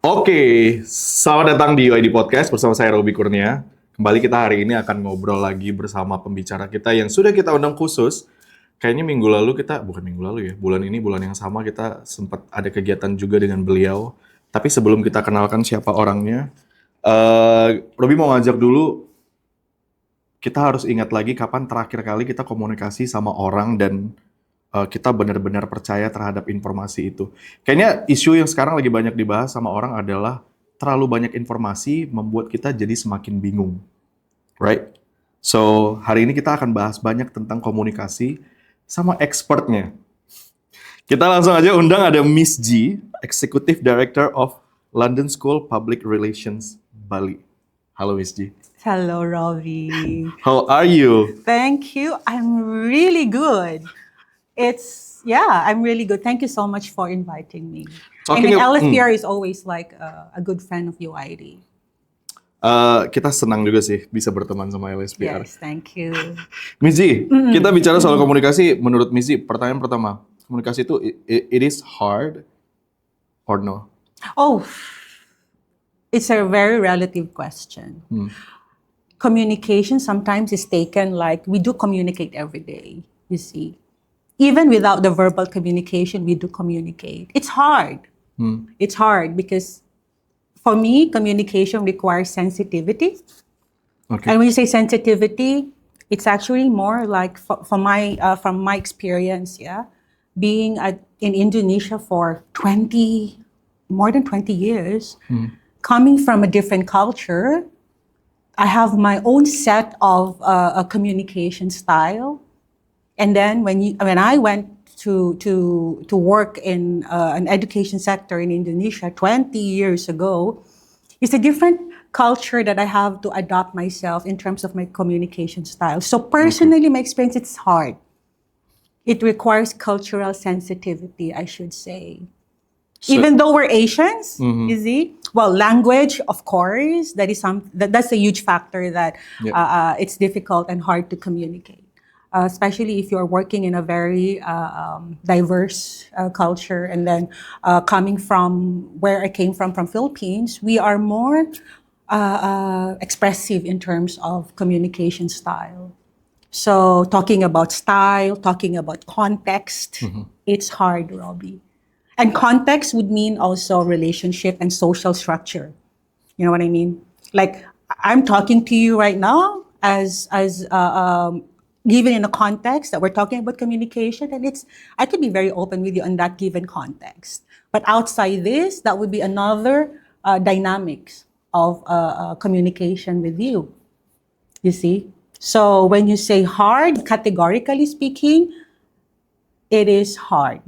Oke, selamat datang di UID Podcast bersama saya Robi Kurnia. Kembali kita hari ini akan ngobrol lagi bersama pembicara kita yang sudah kita undang khusus. Kayaknya bukan minggu lalu ya, bulan ini bulan yang sama kita sempat ada kegiatan juga dengan beliau. Tapi sebelum kita kenalkan siapa orangnya, Robi mau ngajak dulu, kita harus ingat lagi kapan terakhir kali kita komunikasi sama orang dan kita benar-benar percaya terhadap informasi itu. Kayaknya isu yang sekarang lagi banyak dibahas sama orang adalah terlalu banyak informasi membuat kita jadi semakin bingung. Right? So, hari ini kita akan bahas banyak tentang komunikasi sama expertnya. Kita langsung aja undang ada Miss G, Executive Director of London School Public Relations Bali. Halo Miss G. Hello, Robbie. How are you? Thank you. I'm really good. I'm really good. Thank you so much for inviting me. LSPR is always like a good friend of UID. Kita senang juga sih bisa berteman sama LSPR. Yes, thank you. Miss G, kita bicara soal komunikasi. Menurut Miss G, pertanyaan pertama, komunikasi itu it is hard or no? Oh, it's a very relative question. Communication sometimes is taken like we do communicate every day, you see. Even without the verbal communication, we do communicate. It's hard. It's hard because for me, communication requires sensitivity. Okay. And when you say sensitivity, it's actually more like from my experience, being in Indonesia for more than 20 years, coming from a different culture, I have my own set of a communication style. And then when I went to work in an education sector in Indonesia 20 years ago, it's a different culture that I have to adopt myself in terms of my communication style. So personally, my experience, it's hard. It requires cultural sensitivity, I should say. So, even though we're Asians, you see, well, language, of course, that's a huge factor that it's difficult and hard to communicate. Especially if you're working in a very diverse culture. And then coming from where I came from Philippines, we are more expressive in terms of communication style. So talking about style, talking about context, it's hard, Robbie. And context would mean also relationship and social structure. You know what I mean? Like I'm talking to you right now as given in a context that we're talking about communication, and I can be very open with you on that given context. But outside this, that would be another dynamics of communication with you. You see? So when you say hard, categorically speaking, it is hard.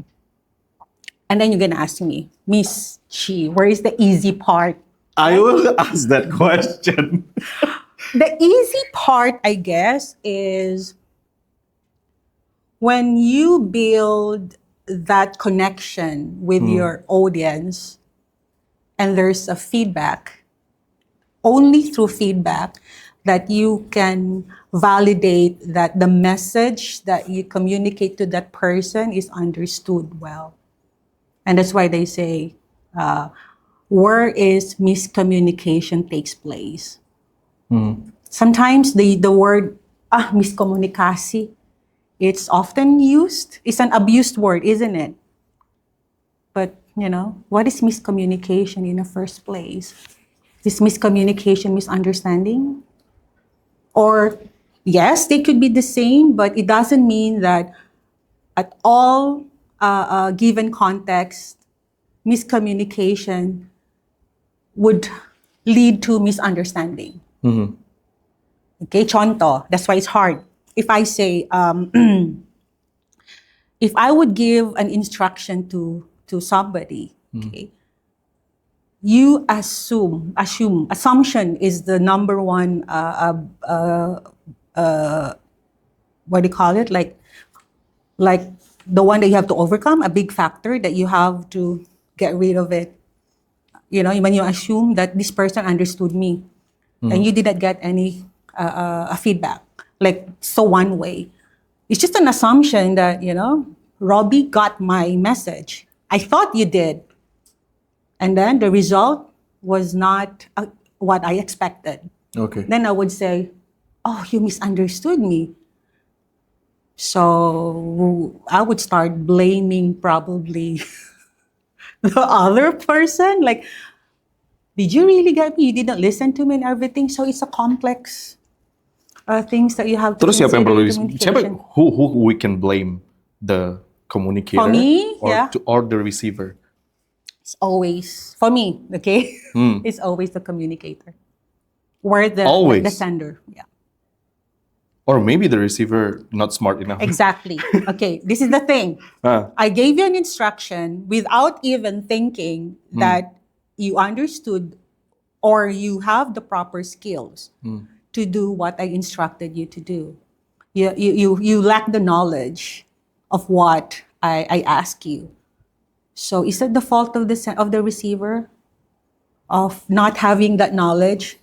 And then you're gonna ask me, Miss Chi, where is the easy part? I will ask that question. The easy part, I guess, is when you build that connection with your audience and there's a feedback, only through feedback that you can validate that the message that you communicate to that person is understood well. And that's why they say, where is miscommunication takes place. Sometimes the word miskomunikasi, it's often used. It's an abused word, isn't it? But, what is miscommunication in the first place? Is miscommunication misunderstanding? Or, yes, they could be the same, but it doesn't mean that at all given context, miscommunication would lead to misunderstanding. Okay, chonto. That's why it's hard. If I say, if I would give an instruction to somebody, okay, you assumption is the number one, what do you call it? Like the one that you have to overcome, a big factor that you have to get rid of it. When you assume that this person understood me and you didn't get any feedback, so one way. It's just an assumption that, Robbie got my message. I thought you did. And then the result, was not what I expected, Okay. then I would say, oh, you misunderstood me. So I would start blaming probably the other person. Like, did you really get me? You didn't listen to me and everything. So it's a complex things that you have to Terus siapa yang consider perlu in siapa communication. who we can blame, the communicator For me, or yeah. or the receiver? It's always, for me, okay? It's always the communicator. Or the Always? sender. Yeah. Or maybe the receiver not smart enough. Exactly. Okay, this is the thing. Ah. I gave you an instruction without even thinking that you understood or you have the proper skills to do what I instructed you to do. You lack the knowledge of what I ask you. So is that the fault of the receiver of not having that knowledge?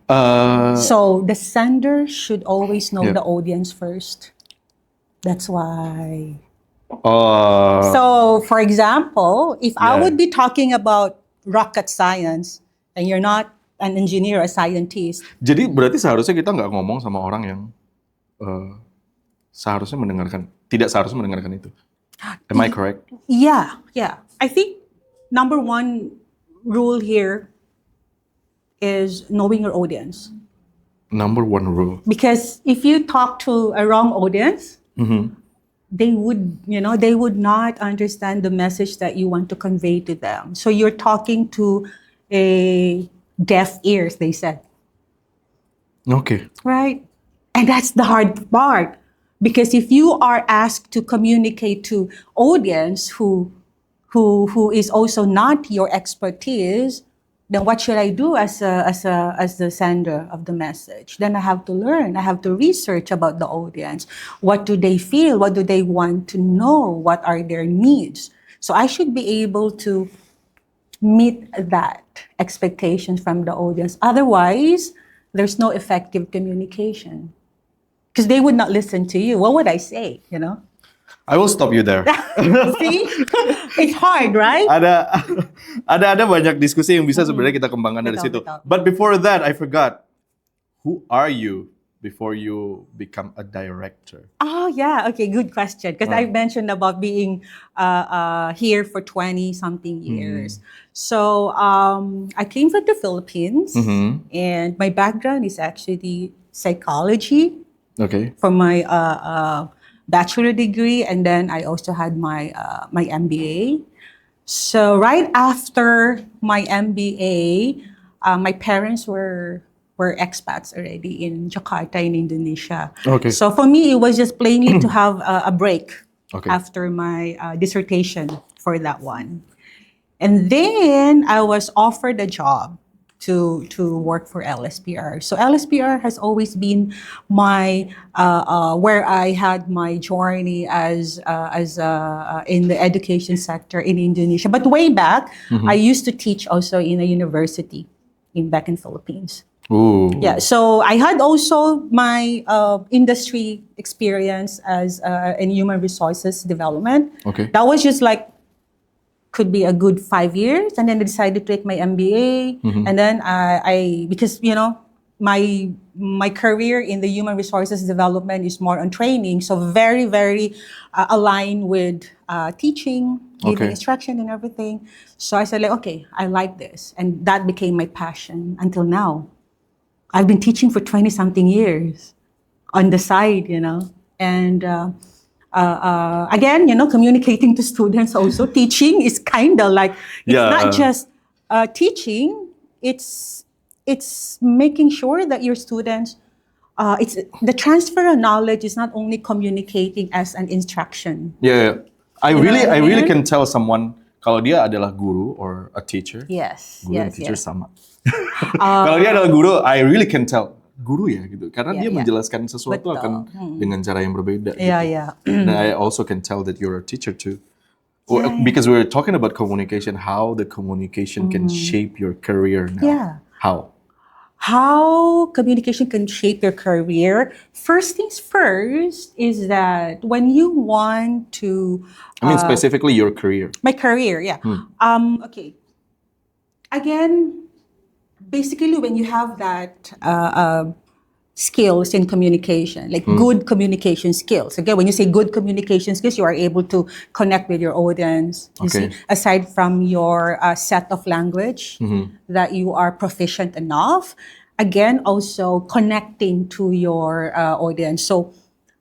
So the sender should always know Yeah. the audience first. That's why. uh, So, for example, if I Yeah. would be talking about rocket science and you're not an engineer or scientist, Jadi berarti seharusnya kita nggak ngomong sama orang yang tidak seharusnya mendengarkan itu. Am I correct? yeah. I think number one rule here is knowing your audience. Number one rule. Because if you talk to a wrong audience, they would not understand the message that you want to convey to them. So you're talking to a deaf ears, they said. Okay. Right? And that's the hard part. Because if you are asked to communicate to audience who is also not your expertise, then what should I do as the sender of the message? Then I have to learn. I have to research about the audience. What do they feel? What do they want to know? What are their needs? So I should be able to meet that expectation from the audience. Otherwise, there's no effective communication. Because they would not listen to you. What would I say, I will stop you there. See? It's hard, right? Ada banyak diskusi yang bisa sebenarnya kita kembangkan dari situ. Betul. But before that, I forgot. Who are you before you become a director? Oh, yeah. Okay, good question. Because I mentioned about being here for 20-something years. So I came from the Philippines. And my background is actually psychology. Okay. For my bachelor degree, and then I also had my MBA. So right after my MBA, my parents were expats already in Jakarta in Indonesia. Okay. So for me, it was just plainly to have a break Okay. after my dissertation for that one. And then I was offered a job to work for LSPR. So LSPR has always been my where I had my journey as in the education sector in Indonesia. But way back, I used to teach also in a university back in Philippines. Ooh. Yeah, so I had also my industry experience as in human resources development. Okay. That was just like could be a good 5 years, and then I decided to take my MBA, and then I because my career in the human resources development is more on training, so very very aligned with teaching, giving Okay. instruction and everything. So I said like, okay, I like this, and that became my passion until now. I've been teaching for 20-something years on the side, and again, communicating to students also. Teaching is kind of like, it's not just teaching, it's making sure that your students, it's the transfer of knowledge is not only communicating as an instruction. Yeah. I You know what I really mean? can tell someone kalau dia adalah guru or a teacher. Yes, Guru dan yes, teacher yes. sama. Kalau dia adalah guru, I really can tell guru ya gitu. Karena dia menjelaskan sesuatu Betul. akan dengan cara yang berbeda. Yeah, gitu. yeah. And I also can tell that you're a teacher too. Because we're talking about communication, how the communication can shape your career now. Yeah. How communication can shape your career. First things first is that when you want to... I mean specifically your career. My career, yeah. Okay. again, basically, when you have that skills in communication, like good communication skills. Again, when you say good communication skills, you are able to connect with your audience. You see, aside from your set of language that you are proficient enough, again, also connecting to your audience. So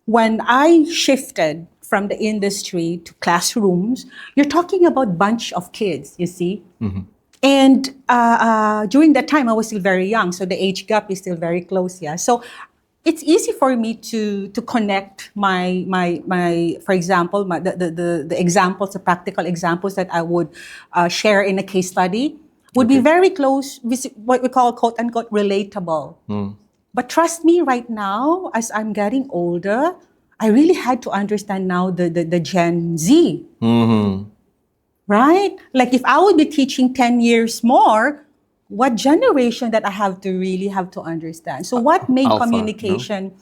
when I shifted from the industry to classrooms, you're talking about bunch of kids, you see. And during that time, I was still very young, so the age gap is still very close. Yeah, so it's easy for me to connect my for example, the examples, the practical examples that I would share in a case study would be very close, what we call quote unquote relatable. But trust me, right now, as I'm getting older, I really had to understand now the Gen Z. Right? Like if I would be teaching 10 years more, what generation that I have to really have to understand? So what made Alpha, communication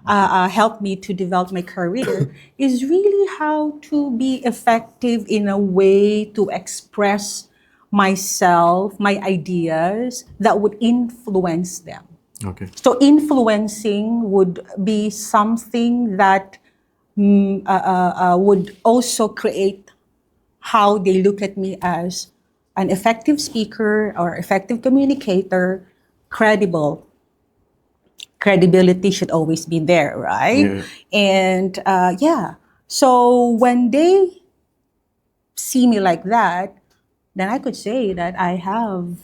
help me to develop my career is really how to be effective in a way to express myself, my ideas that would influence them. Okay. So influencing would be something that would also create how they look at me as an effective speaker or effective communicator, credible. Credibility should always be there, right? And so when they see me like that, then I could say that I have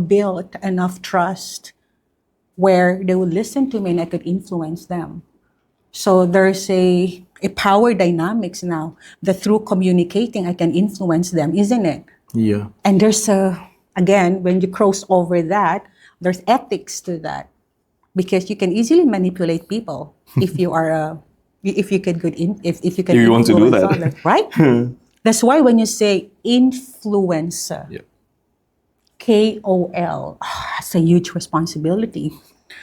built enough trust where they would listen to me and I could influence them. So there's a power dynamics now that through communicating, I can influence them, isn't it? Yeah. And there's again, when you cross over that, there's ethics to that because you can easily manipulate people if you are if you can if you can If you want to do that. others, right? That's why when you say influencer, KOL, that's a huge responsibility.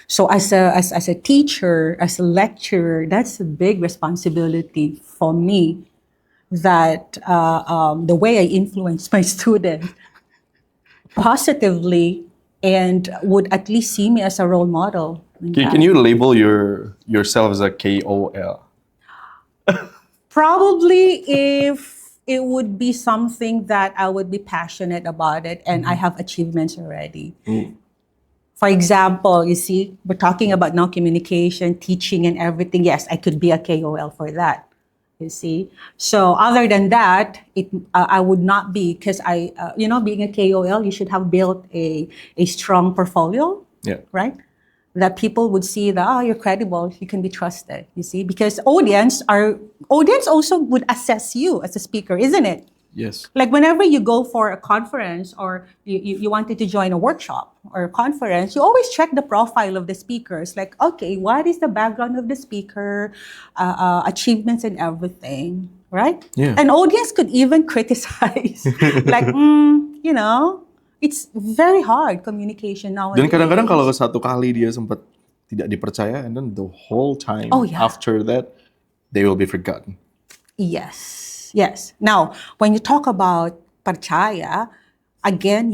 So as a teacher, as a lecturer, that's a big responsibility for me that the way I influence my students positively and would at least see me as a role model. Can you label yourself as a KOL? Probably if it would be something that I would be passionate about it and I have achievements already. For example, you see, we're talking about now communication, teaching and everything. Yes, I could be a KOL for that, you see. So other than that, I would not be because being a KOL, you should have built a strong portfolio, right? That people would see that, you're credible, you can be trusted, you see. Because audience also would assess you as a speaker, isn't it? Yes. Like whenever you go for a conference or you wanted to join a workshop or a conference, you always check the profile of the speakers. Like, okay, what is the background of the speaker, achievements and everything, right? Yeah. An audience could even criticize, like, it's very hard communication nowadays. Dan kadang-kadang kalau satu kali dia sempat tidak dipercaya, and then the whole time after that, they will be forgotten. Yes. Now, when you talk about percaya, again,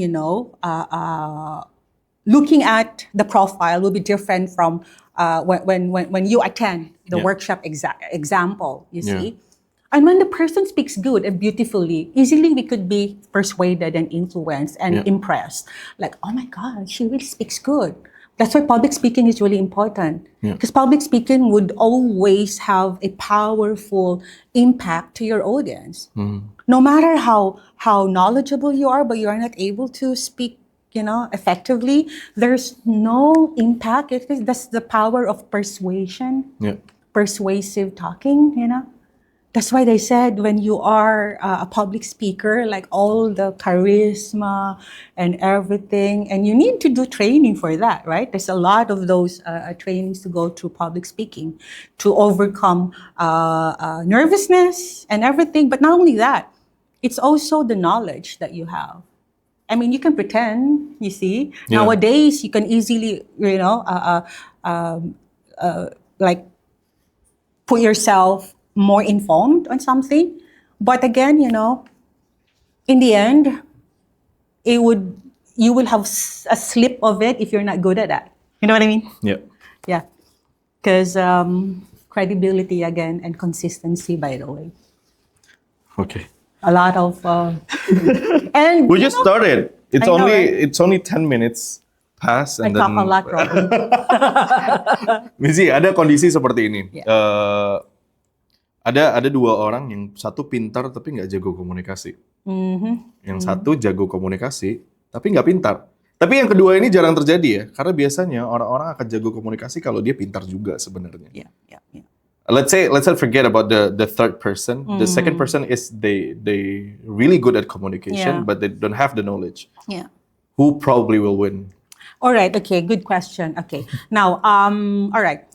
looking at the profile will be different from when you attend the workshop example, you see. And when the person speaks good and beautifully, easily we could be persuaded and influenced and impressed. Like, oh my God, she really speaks good. That's why public speaking is really important. Because public speaking would always have a powerful impact to your audience. No matter how knowledgeable you are, but you are not able to speak, effectively, there's no impact. That's the power of persuasion, persuasive talking, That's why they said when you are a public speaker, like all the charisma and everything, and you need to do training for that, right? There's a lot of those trainings to go through public speaking to overcome nervousness and everything. But not only that, it's also the knowledge that you have. I mean, you can pretend, you see. Nowadays, you can easily, like put yourself more informed on something. But again, in the end, you will have a slip of it if you're not good at that. You know what I mean? Yeah. Yeah. Because credibility again and consistency, by the way. Okay. A lot of and We just started. It's I know, only right? it's only 10 minutes past I and talk a then lot, Robin. Mizi, ada kondisi seperti ini. Yeah. Ada dua orang yang satu pintar tapi nggak jago komunikasi. Yang satu jago komunikasi tapi nggak pintar. Tapi yang kedua ini jarang terjadi ya, karena biasanya orang-orang akan jago komunikasi kalau dia pintar juga sebenarnya. Yeah. Let's say forget about the third person. The second person is they really good at communication, Yeah. but they don't have the knowledge. Yeah. Who probably will win? All right. Okay. Good question. Okay. Now, all right.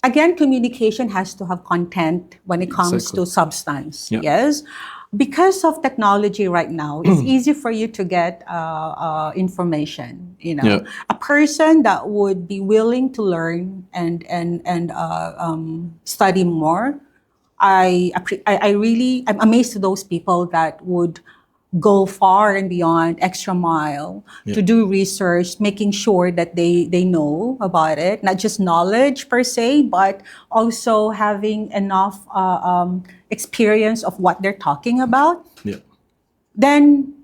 Again, communication has to have content when it comes Exactly. to substance. Yeah. Yes. Because of technology right now, it's easy for you to get information. You know, Yeah. a person that would be willing to learn and study more. I'm amazed to those people that would go far and beyond, extra mile, to do research, making sure that they know about it, not just knowledge per se, but also having enough experience of what they're talking about. Yeah. Then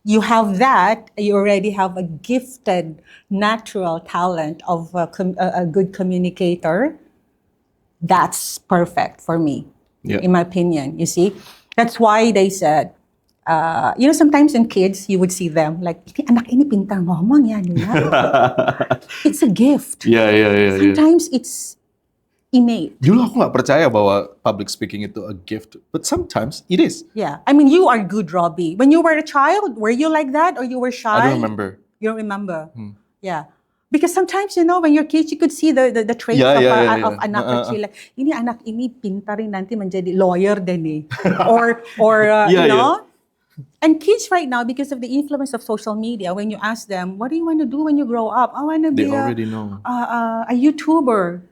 you have that, you already have a gifted natural talent of a good communicator. That's perfect for me, in my opinion. You see, that's why they said, sometimes in kids, you would see them like, anak ini pintar ngomong yan. It's a gift. Yeah. Sometimes it's innate. Dulu aku nggak percaya bahwa public speaking itu a gift, but sometimes it is. Yeah. I mean, you are good, Robbie. When you were a child, were you like that or you were shy? I don't remember. You don't remember? Yeah. Because sometimes, when you're kids, you could see the traits of anak kecil. Like, ini anak ini pintar rin nanti menjadi lawyer din eh. or you know? And kids right now, because of the influence of social media, when you ask them, what do you want to do when you grow up? I want to be They already know. A YouTuber,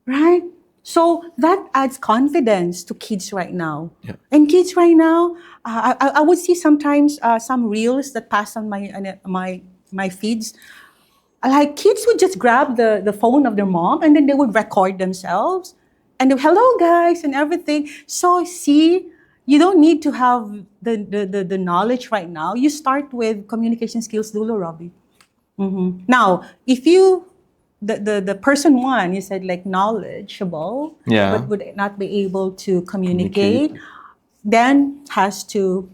right? So that adds confidence to kids right now. Yeah. And kids right now, I would see sometimes some reels that pass on my feeds. Like kids would just grab the phone of their mom and then they would record themselves and they, hello guys and everything. So see, you don't need to have the knowledge right now. You start with communication skills dulu, Robbie. Now, if you, the person one, you said like knowledgeable, but would not be able to communicate, then has to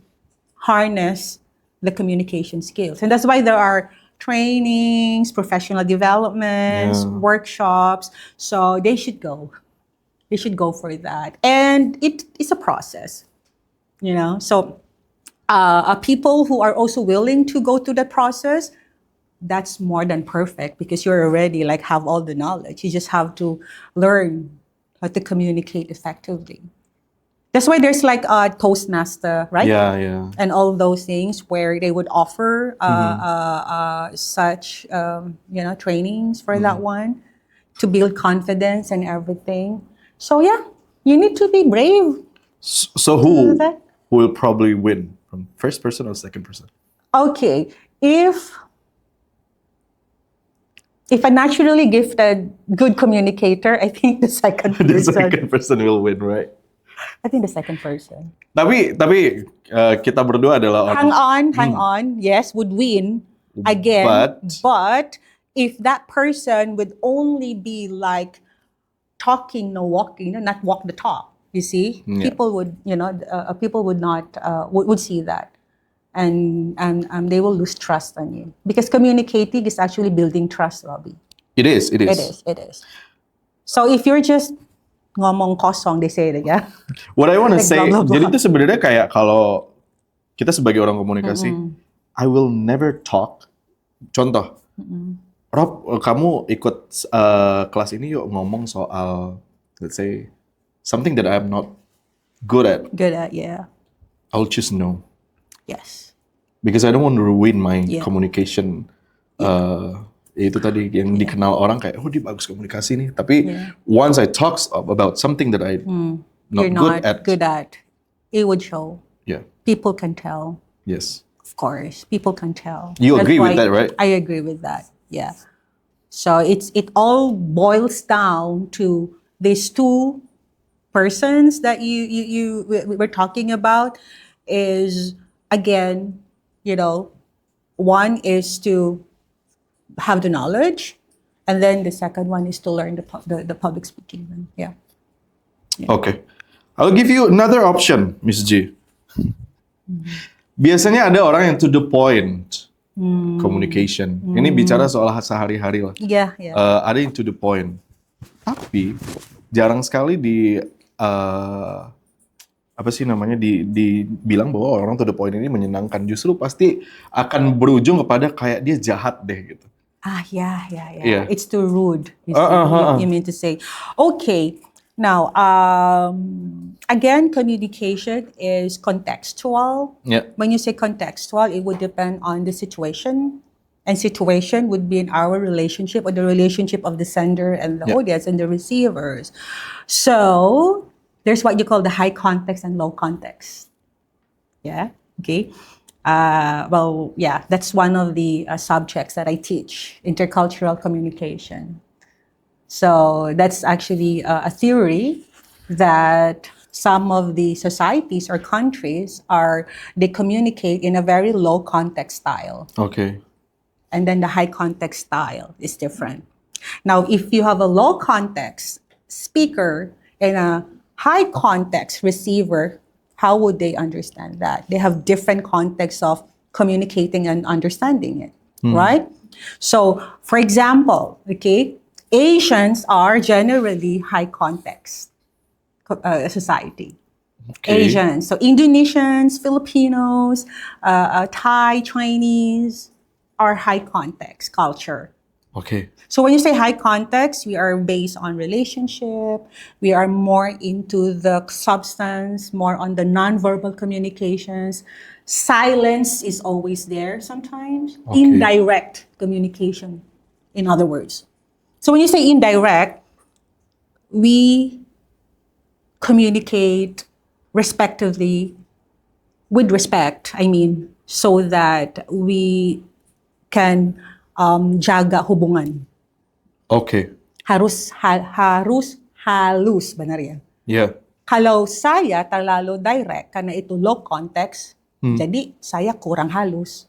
harness the communication skills. And that's why there are trainings, professional developments, workshops. So they should go. They should go for that. And it's a process, So people who are also willing to go through that process, that's more than perfect because you're already like have all the knowledge. You just have to learn how to communicate effectively. That's why there's like a Toastmaster, right? Yeah. And all those things where they would offer such, trainings for that one to build confidence and everything. So yeah, you need to be brave. So who will probably win, from first person or second person? Okay, if a naturally gifted good communicator, I think the second person. The second person will win, right? I think the second person. Tapi kita berdua adalah orang. Hang on. Yes, would win again. But if that person would only be like talking, no walking, not walk the talk. You see, people would, people would not would see that, and they will lose trust on you because communicating is actually building trust, Robbie. It is. It is. So if you're just ngomong kosong, they say it, yeah. What I want to say, blah, blah, blah. jadi itu sebenarnya kayak kalau kita sebagai orang komunikasi, I will never talk. Contoh, Rob, kamu ikut kelas ini yuk ngomong soal, let's say, something that I'm not good at. Good at, yeah. I'll choose no. Yes. Because I don't want to ruin my communication. Itu tadi yang dikenal orang kayak, oh dia bagus komunikasi nih. Tapi once I talk about something that I You're not good at, it would show. Yeah. People can tell. Yes. Of course, people can tell. You That's agree with why that, right? I agree with that. Yeah. So it all boils down to these two persons that we're talking about is again, you know, one is to have the knowledge, and then the second one is to learn the public speaking. Yeah. Okay. I'll give you another option, Miss G. Biasanya ada orang yang to the point communication. Ini bicara soal sehari-hari lah. Yeah, yeah. Ada yang to the point. Tapi jarang sekali apa sih namanya dibilang bahwa orang to the point ini menyenangkan. Justru pasti akan berujung kepada kayak dia jahat deh gitu. Yeah. Yeah. It's too rude. You mean to say. Okay. Now, again, communication is contextual. Yeah. When you say contextual, it would depend on the situation. And situation would be in our relationship or the relationship of the sender and the audience and the receivers. So, there's what you call the high context and low context. Yeah. Okay. That's one of the subjects that I teach, intercultural communication. So that's actually a theory that some of the societies or countries they communicate in a very low context style. Okay. And then the high context style is different. Now, if you have a low context speaker and a high context receiver, how would they understand that? They have different contexts of communicating and understanding it, right? So, for example, okay, Asians are generally high context society. Okay. Asians, so Indonesians, Filipinos, Thai, Chinese are high context culture. Okay. So when you say high context, we are based on relationship. We are more into the substance, more on the nonverbal communications. Silence is always there sometimes. Okay. Indirect communication, in other words. So when you say indirect, we communicate respectively, with respect, so that we can jaga hubungan. Okay. Harus halus, benar ya? Yeah. Kalau saya terlalu direct, karena itu low context, jadi saya kurang halus.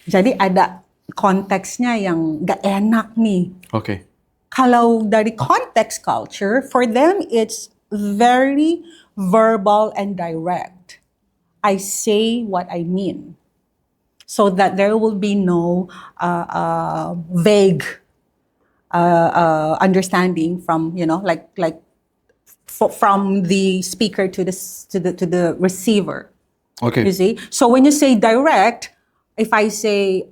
Jadi ada konteksnya yang gak enak nih. Okay. Kalau dari context culture, for them it's very verbal and direct. I say what I mean. So that there will be no vague understanding from, from the speaker to the receiver. Okay. You see? So when you say direct, if I say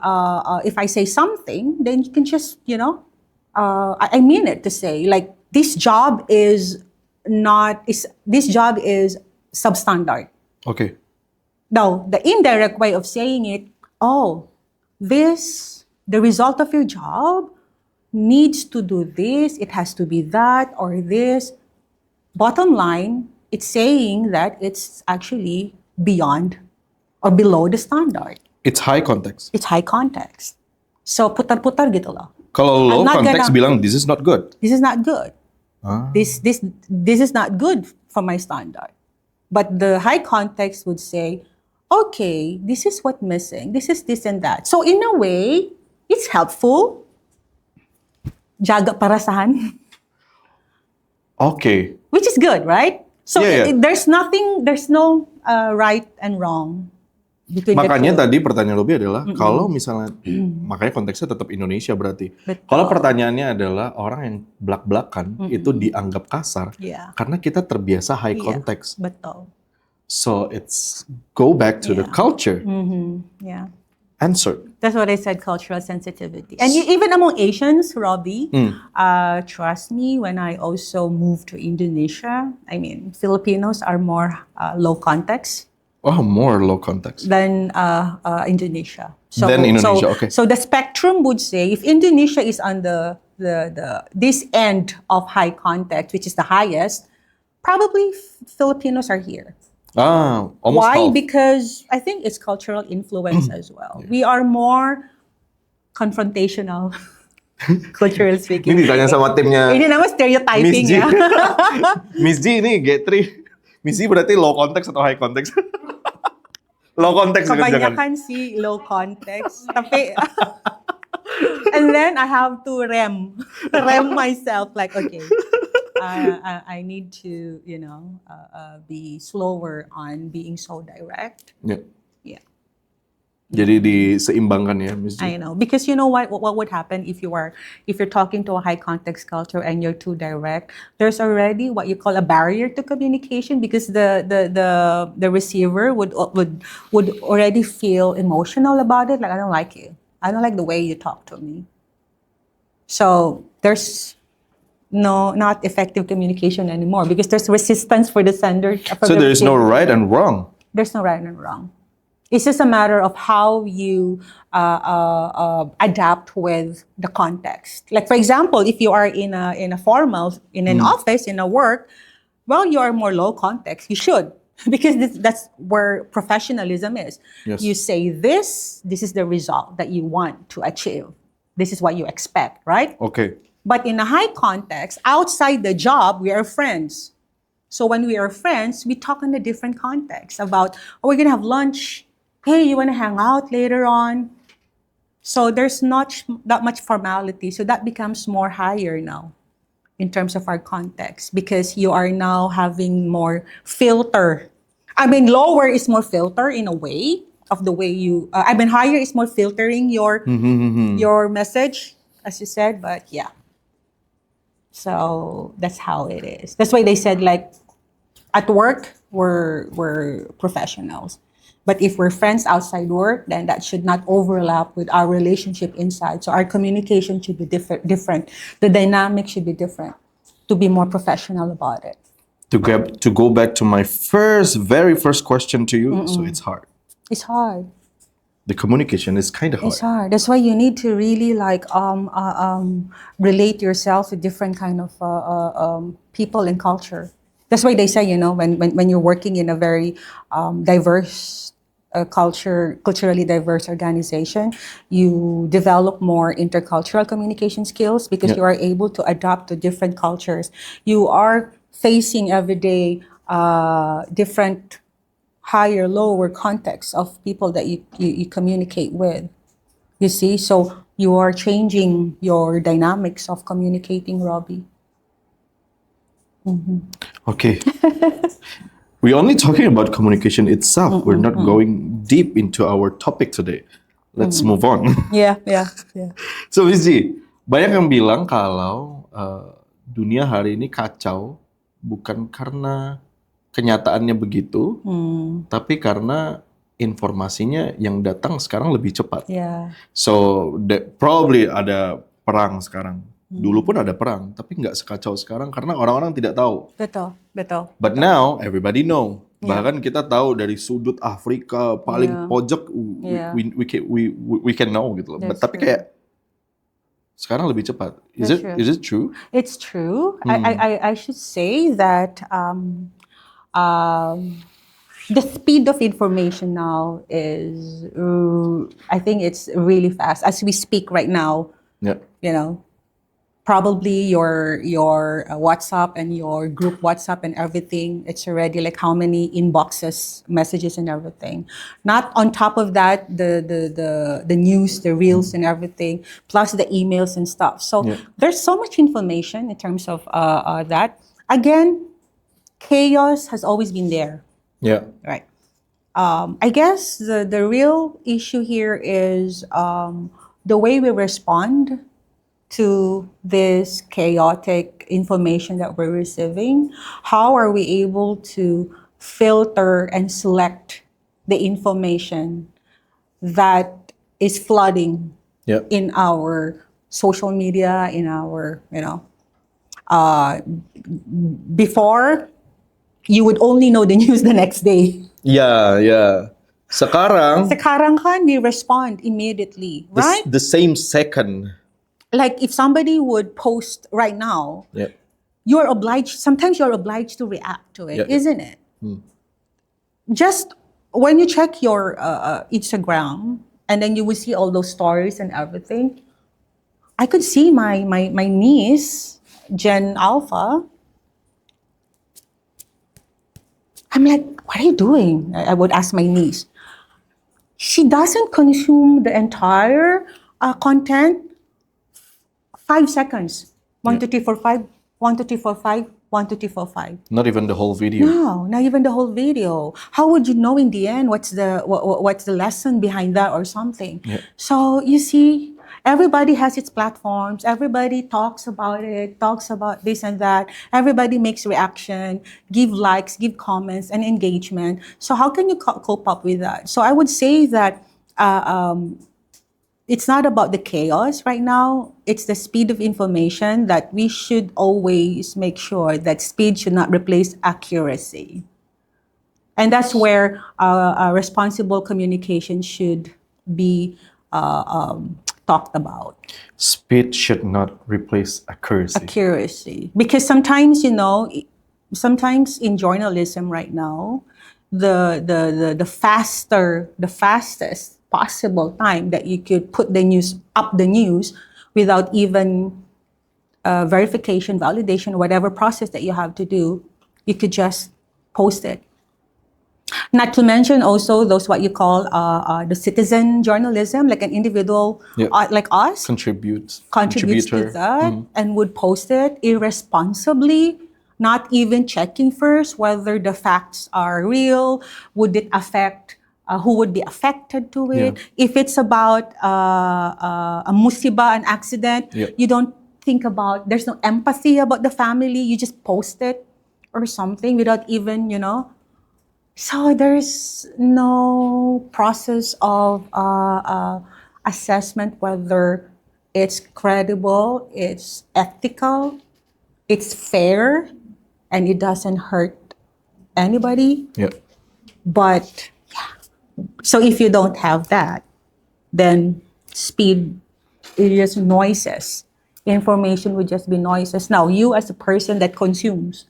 something, then you can just, I mean it to say, like, this job is substandard. Okay. Now, the indirect way of saying it, the result of your job needs to do this, it has to be that or this. Bottom line, it's saying that it's actually beyond or below the standard. It's high context. It's high context. So, putar-putar gitu loh. Kalau low context bilang, this is not good. This is not good. This is not good for my standard. But the high context would say, okay, this is what's missing. This is this and that. So in a way, it's helpful. Jaga parasahan. Okay. Which is good, right? So Yeah. there's no right and wrong between Makanya the two. tadi pertanyaan Robi adalah, kalau misalnya, makanya konteksnya tetap Indonesia berarti. Betul. Kalau pertanyaannya adalah orang yang belak-belakan itu dianggap kasar, Yeah. karena kita terbiasa high Yeah. context. Betul. So it's go back to the culture. Yeah. Answer. That's what I said, cultural sensitivity. And even among Asians, Robbie, trust me, when I also moved to Indonesia, Filipinos are more low context Oh, more low context. than Indonesia. Than Indonesia, okay. So the spectrum would say, if Indonesia is on this end of high context, which is the highest, probably Filipinos are here. Almost Why? half. Because I think it's cultural influence as well. We are more confrontational, culturally speaking. Ini ditanya sama timnya Ini namanya Miss stereotyping G. ya. Miss G ini G3. Miss G berarti low context atau high context? Low context jangan. Kebanyakan sih low context. Tapi, and then I have to rem myself like, okay, I need to, be slower on being so direct. Ya. Yeah. Jadi diseimbangkan ya, Miss G. I know, because you know what would happen if you're talking to a high context culture and you're too direct. There's already what you call a barrier to communication because the receiver would already feel emotional about it. Like, I don't like you. I don't like the way you talk to me. So there's not effective communication anymore because there's resistance for the sender. So there is no right and wrong. There's no right and wrong. It's just a matter of how you adapt with the context. Like, for example, if you are in a formal, in an office, in a work, well, you are more low context. You should, because that's where professionalism is. Yes. You say this is the result that you want to achieve. This is what you expect, right? Okay. But in a high context, outside the job, we are friends. So when we are friends, we talk in a different context about, we're going to have lunch. Hey, you want to hang out later on? So there's not that much formality. So that becomes more higher now in terms of our context because you are now having more filter. I mean, lower is more filter in a way of the way you, higher is more filtering your message, as you said, but yeah. So that's how it is. That's why they said, like, at work, we're professionals. But if we're friends outside work, then that should not overlap with our relationship inside. So our communication should be different. The dynamic should be different to be more professional about it. To go back to my very first question to you, so it's hard. It's hard. The communication is kind of hard. It's hard. That's why you need to really relate yourself to different kind of people and culture. That's why they say, when you're working in a very diverse culturally diverse organization, you develop more intercultural communication skills because you are able to adapt to different cultures. You are facing every day different higher, lower contexts of people that you communicate with. You see, so you are changing your dynamics of communicating, Robbie. Okay. We're only talking about communication itself. We're not going deep into our topic today. Let's move on. Yeah. So, Miss G, banyak yang bilang kalau dunia hari ini kacau bukan karena kenyataannya begitu, tapi karena informasinya yang datang sekarang lebih cepat. Yeah. So, probably ada perang sekarang. Dulu pun ada perang, tapi nggak sekacau sekarang karena orang-orang tidak tahu. Betul. But now everybody know. Bahkan kita tahu dari sudut Afrika paling pojok, we can know gitu loh. Tapi kayak sekarang lebih cepat. Is it true? It's true. I should say that the speed of information now is, I think it's really fast. As we speak right now, probably your WhatsApp and your group WhatsApp and everything, it's already like how many inboxes, messages and everything. Not on top of that, the news, the reels and everything, plus the emails and stuff. So there's so much information in terms of that. Again, chaos has always been there. Yeah. Right. I guess the real issue here is the way we respond to this chaotic information that we're receiving. How are we able to filter and select the information that is flooding in our social media, in our, before you would only know the news the next day. Yeah. Sekarang kan, we respond immediately, right? The same second. Like if somebody would post right now, sometimes you're obliged to react to it, isn't it? just when you check your Instagram, and then you will see all those stories and everything. I could see my niece, Gen Alpha. I'm like, what are you doing? I would ask my niece. She doesn't consume the entire content. 5 seconds. 1, 2, 3, 4, 5. 1, 2, 3, 4, 5. 1, 2, 3, 4, 5. Not even the whole video. No, not even the whole video. How would you know in the end what's the lesson behind that or something? Yeah. So you see, everybody has its platforms. Everybody talks about it, talks about this and that. Everybody makes reaction, give likes, give comments, and engagement. So how can you cope up with that? So I would say that it's not about the chaos right now. It's the speed of information that we should always make sure that speed should not replace accuracy. And that's where responsible communication should be talked about. Speed should not replace accuracy. Accuracy. Because sometimes, sometimes in journalism right now, the fastest possible time that you could put the news without even verification, validation, whatever process that you have to do, you could just post it. Not to mention also those what you call the citizen journalism, like an individual like us contributes to that and would post it irresponsibly, not even checking first whether the facts are real, would it affect who would be affected to it. If it's about a musiba, an accident, you don't think about, there's no empathy about the family, you just post it or something without even, So there's no process of assessment whether it's credible, it's ethical, it's fair, and it doesn't hurt anybody. But so if you don't have that, then speed is just noises. Information would just be noises. Now, you as a person that consumes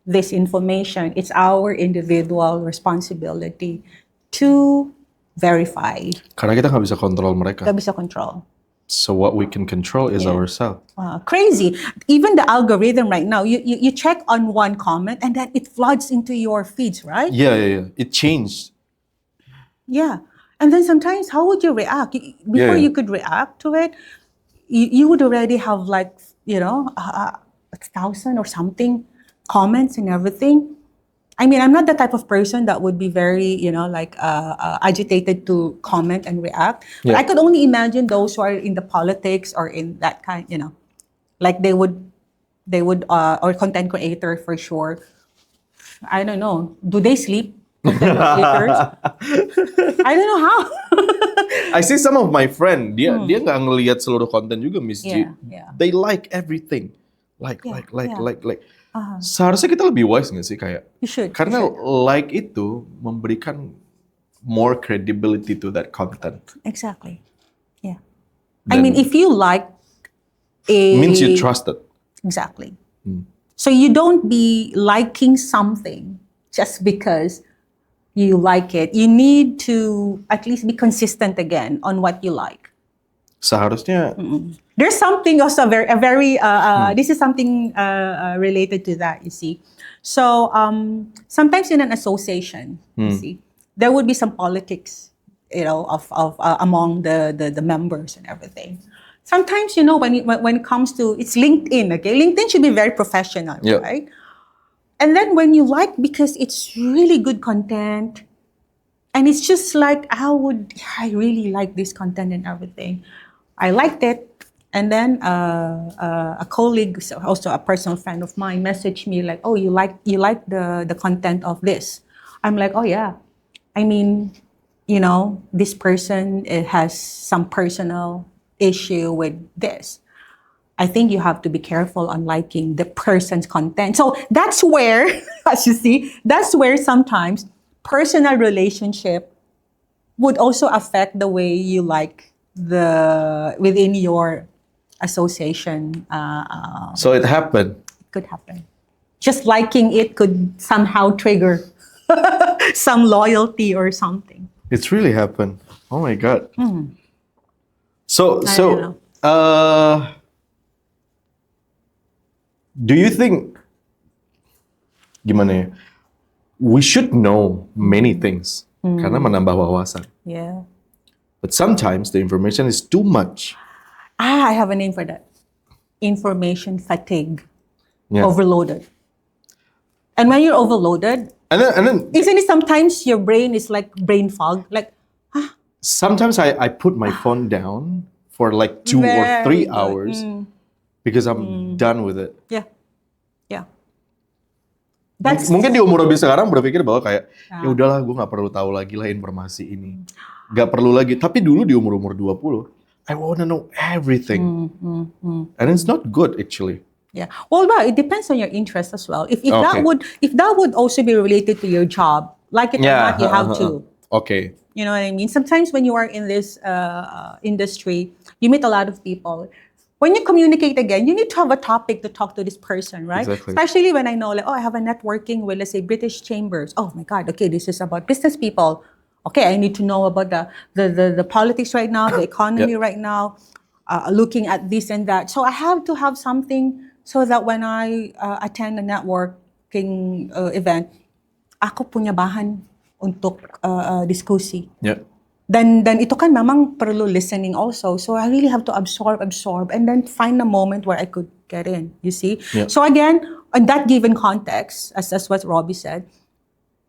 this information, it's our individual responsibility to verify. Karena kita nggak bisa kontrol mereka. Nggak bisa control. So what we can control is ourselves. Crazy. Even the algorithm right now, you check on one comment and then it floods into your feeds, right? Yeah. It changed. Yeah. And then sometimes, how would you react? Before you could react to it, you would already have 1,000 or something comments and everything. I mean, I'm not the type of person that would be very, agitated to comment and react. But I could only imagine those who are in the politics or in that kind, like they would, or content creator for sure. I don't know. Do they sleep? Content creators? I don't know how. I see some of my friend, dia nggak ngelihat seluruh konten juga, Miss G. They like everything. Like. Seharusnya kita lebih wise nggak sih kayak? You should. Karena like itu memberikan more credibility to that content. Exactly. Yeah. I mean, if you like means you trust it. Exactly. So you don't be liking something just because you like it. You need to at least be consistent again on what you like. Seharusnya. There's something also very this is something related to that, you see. So sometimes in an association, you see, there would be some politics, of among the members and everything. Sometimes, when it comes to, it's LinkedIn, okay? LinkedIn should be very professional, right? And then when you like, because it's really good content, and it's just like, I really like this content and everything. I liked it. And then a colleague, also a personal friend of mine, messaged me like, "Oh, you like the content of this?" I'm like, "Oh yeah." I mean, this person has some personal issue with this. I think you have to be careful on liking the person's content. So that's where, as you see, that's where sometimes personal relationship would also affect the way you like within your association. So it happened. It could happen. Just liking it could somehow trigger some loyalty or something. It's really happened. Oh my God. I don't know. Do you think, gimana ya? We should know many things karena menambah wawasan. Yeah. But sometimes the information is too much. I have a name for that. Information fatigue. Yeah. Overloaded. And when you're overloaded, And then isn't it sometimes your brain is like brain fog? Like, sometimes I put my phone down for like 2 or Very 3 good. hours because I'm done with it. yeah. Yeah. That's Mungkin di umur Robi sekarang berpikir bahwa kayak ya udahlah gue nggak perlu tahu lagi lah informasi ini. Nggak perlu lagi. Tapi dulu di umur 20, I wanna know everything. And it's not good actually. Yeah. Well, it depends on your interest as well. If that would also be related to your job, like it or not, you have to. Okay. You know what I mean? Sometimes when you are in this industry, you meet a lot of people. When you communicate again, you need to have a topic to talk to this person, right? Exactly. Especially when I know, like, I have a networking with, let's say, British chambers. Oh my God, okay, this is about business people. Okay, I need to know about the politics right now, the economy right now, looking at this and that. So I have to have something so that when I attend a networking event, ako punya bahan untuk diskusi. Yeah. Then ito kan memang perlu listening also. So I really have to absorb, and then find a moment where I could get in, you see? Yeah. So again, in that given context, as what Robbie said,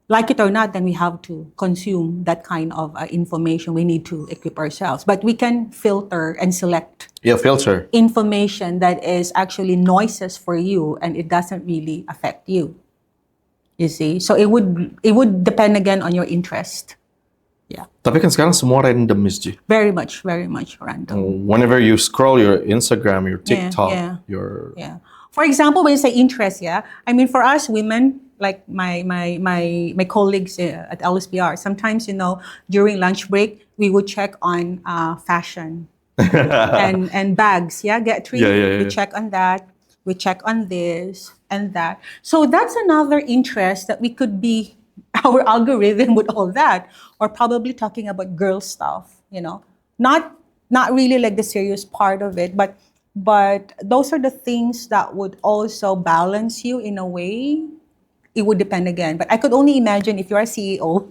like it or not, then we have to consume that kind of information. We need to equip ourselves. But we can filter and select Filter. information that is actually noises for you and it doesn't really affect you. You see? So it would depend again on your interest. Yeah. Tapi kan sekarang semua random, Miss G. Very much random. Whenever you scroll your Instagram, your TikTok, your... Yeah. For example, when you say interest, I mean, for us women, like my colleagues at LSPR, sometimes, during lunch break, we would check on fashion and bags, get treat. We check on that. We check on this and that. So that's another interest that we could be, our algorithm with all that, or probably talking about girl stuff, not really like the serious part of it, but those are the things that would also balance you in a way. It would depend again. But I could only imagine if you're a CEO,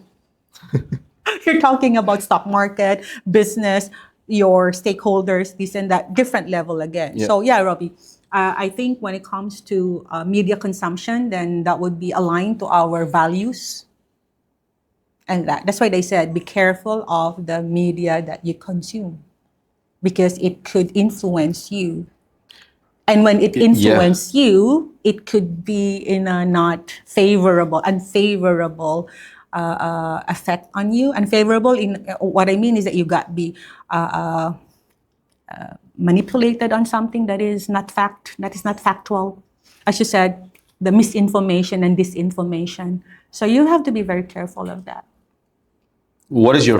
you're talking about stock market, business, your stakeholders, this and that, different level again. Yeah. So Robbie, I think when it comes to media consumption, then that would be aligned to our values. And that's why they said, be careful of the media that you consume, because it could influence you. And when it influences you, it could be in a not unfavorable effect on you. Unfavorable in what I mean is that you got be manipulated on something that is not factual. As you said, the misinformation and disinformation. So you have to be very careful of that. What is your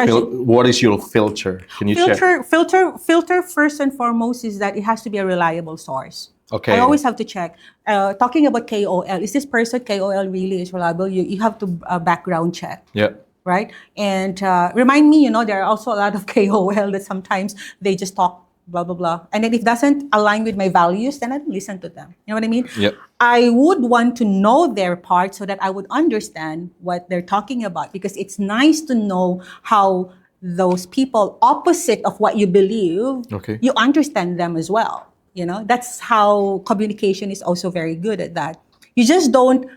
filter? Can you share? Filter first and foremost is that it has to be a reliable source. Okay. I always have to check. Talking about KOL, is this person KOL really is reliable? You have to background check. Yeah. Right? And remind me, there are also a lot of KOL that sometimes they just talk blah, blah, blah. And then if it doesn't align with my values, then I don't listen to them. You know what I mean? Yep. I would want to know their part so that I would understand what they're talking about, because it's nice to know how those people opposite of what you believe, you understand them as well. That's how communication is also very good at that. You just don't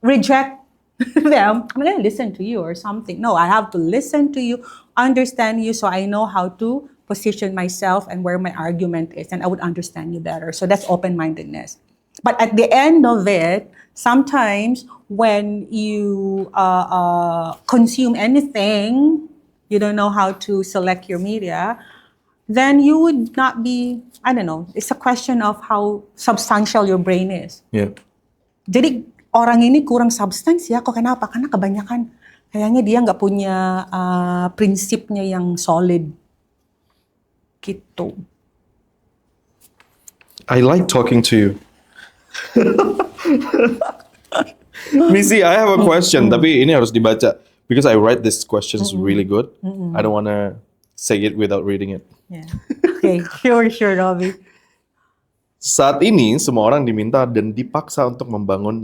reject them. I'm going to listen to you or something. No, I have to listen to you, understand you, so I know how to position myself and where my argument is, and I would understand you better. So that's open-mindedness. But at the end of it, sometimes when you consume anything, you don't know how to select your media, then you would not be, I don't know, it's a question of how substantial your brain is. Yeah. Jadi orang ini kurang substance ya, kok kenapa? Karena kebanyakan kayaknya dia nggak punya prinsipnya yang solid. Gitu. I like talking to you. Missy, I have a question, tapi ini harus dibaca because I write this questions really good. I don't wanna say it without reading it. Yeah. Okay, sure, Robbie. Saat ini semua orang diminta dan dipaksa untuk membangun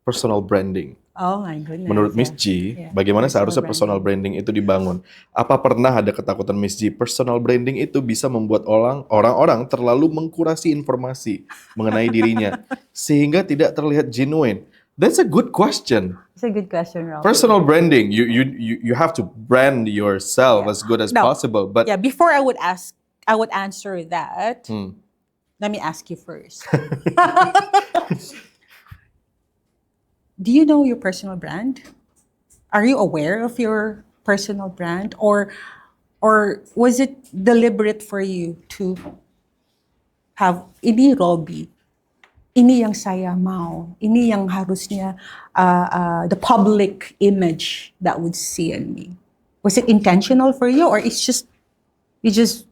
personal branding. Oh my goodness. Menurut Miss G, bagaimana seharusnya personal branding itu dibangun? Apa pernah ada ketakutan Miss G personal branding itu bisa membuat orang-orang terlalu mengkurasi informasi mengenai dirinya sehingga tidak terlihat genuine? That's a good question. It's a good question, Robbie. Personal branding, you have to brand yourself as good as possible. But before I would answer that. Let me ask you first. Do you know your personal brand? Are you aware of your personal brand? Or was it deliberate for you to have ini Robbie, ini yang saya mau, ini yang harusnya the public image that would see in me? Was it intentional for you, or it's just it's